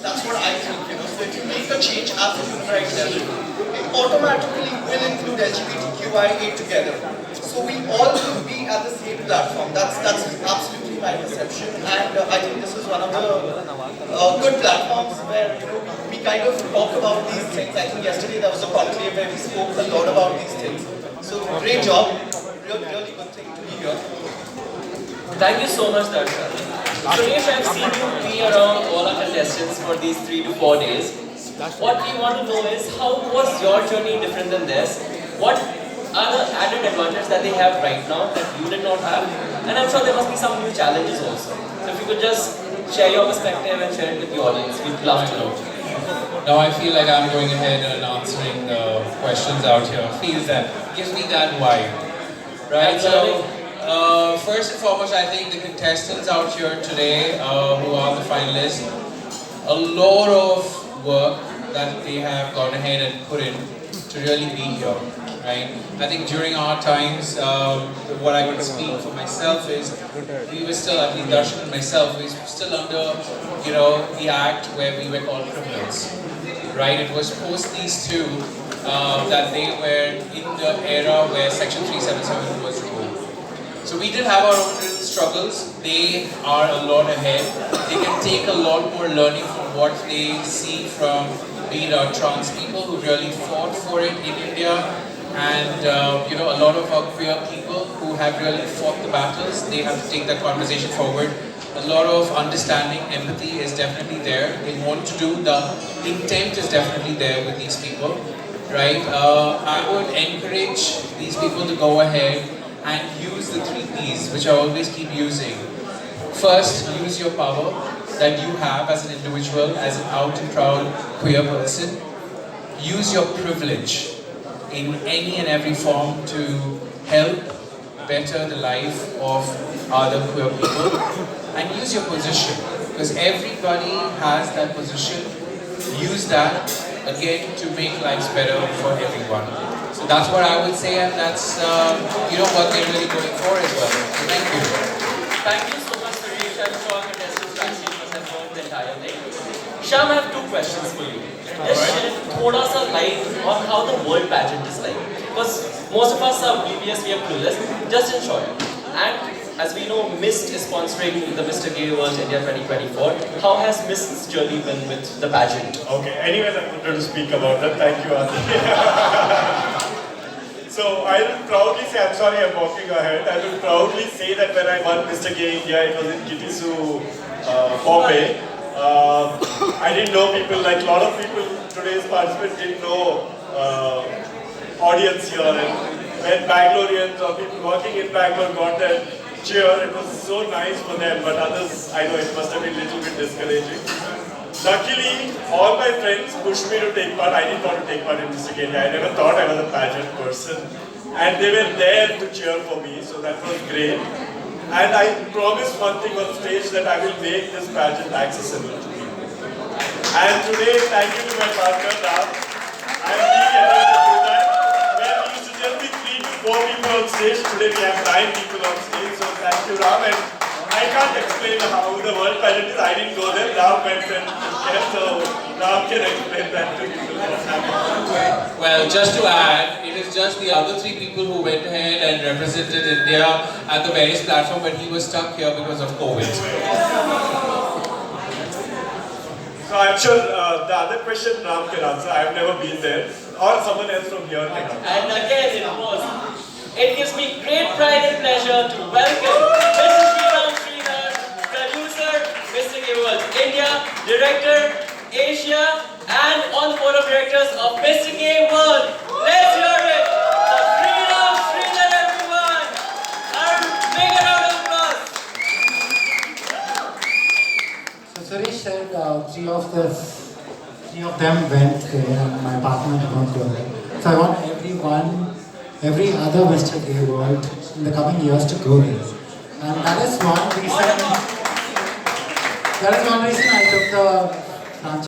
That's what I think, So if you make a change at the human rights level, it automatically will include LGBTQIA together. So we all will be at the same platform. That's absolutely my perception, and I think this is one of the good platforms where we kind of talk about these things. I think yesterday there was a conclave where we spoke a lot about these things. So great job, really good thing to be here. Thank you so much, Darshan. Suresh, I've seen you be around all our contestants for these 3 to 4 days. What we want to know is, how was your journey different than theirs? What are the added advantages that they have right now that you did not have? And I'm sure there must be some new challenges also. So if you could just share your perspective and share it with the audience, we'd love to know. Now I feel like I'm going ahead and answering the questions out here. Feels that, gives me that vibe. Right? So, first and foremost, I think the contestants out here today, who are the finalists, a lot of work that they have gone ahead and put in to really be here, right? I think during our times, what I can speak for myself is, we were still, at least Darshan and myself, we were still under, the act where we were called criminals, right? It was post these two that they were in the era where Section 377 was ruled. So we did have our own little struggles. They are a lot ahead. They can take a lot more learning from what they see from, be it our trans people who really fought for it in India, and a lot of our queer people who have really fought the battles. They have to take that conversation forward. A lot of understanding, empathy is definitely there. They want to do, the intent is definitely there with these people, right? I would encourage these people to go ahead and use the 3 P's, which I always keep using. First, use your power that you have as an individual, as an out and proud queer person. Use your privilege in any and every form to help better the life of other queer people. And use your position, because everybody has that position. Use that, again, to make lives better for everyone. So that's what I would say, and that's what they're really going for as well. So thank you. Thank you so much, Suresh. I'm sure our contestants actually must have learned the entire thing. Sham, I have 2 questions for you. Just shed thoda sa light on how the world pageant is like. Because most of us are oblivious, we are clueless. Just in short. And as we know, MIST is sponsoring the Mr. Gay World India 2024. How has MIST's journey been with the pageant? Okay, anyways, I wanted to speak about that. Thank you, Adi. So I will proudly say, I'm sorry I'm walking ahead, I will proudly say that when I won Mr. Gay India, it was in Kitisu, Bombay. I didn't know people, like a lot of people, today's participants didn't know audience here. And when Bangaloreans or people working in Bangalore got that cheer, it was so nice for them, but others, I know it must have been a little bit discouraging. Luckily, all my friends pushed me to take part. I didn't want to take part in Mr. Gay India. I never thought I was a pageant person. And they were there to cheer for me, so that was great. And I promised one thing on stage, that I will make this pageant accessible to people. And today, thank you to my partner, Ram. I'm being able to do that. Where we used to just be 3 to 4 people on stage, today we have 9 people on stage, so thank you, Ram. And I can't explain how the world pageant is. I didn't go there. Ram went and so Ram can explain that to people. Well, just to add, it is just the other 3 people who went ahead and represented India at the various platforms, but he was stuck here because of COVID. So I'm sure the other question Ram can answer. I've never been there. Or someone else from here can answer. And again, it gives me great pride and pleasure to welcome Mr. Sriram Sridhar, producer, Mr. Gay World India, director, Asia, and on the board of directors of Mr. Gay World. Let's hear it for Sriram Sridhar, everyone! And big round of applause! So Suresh said 3 of them went there and my partner did not go there. So I want every other Mr. Gay World in the coming years to go there. And that is one reason I took the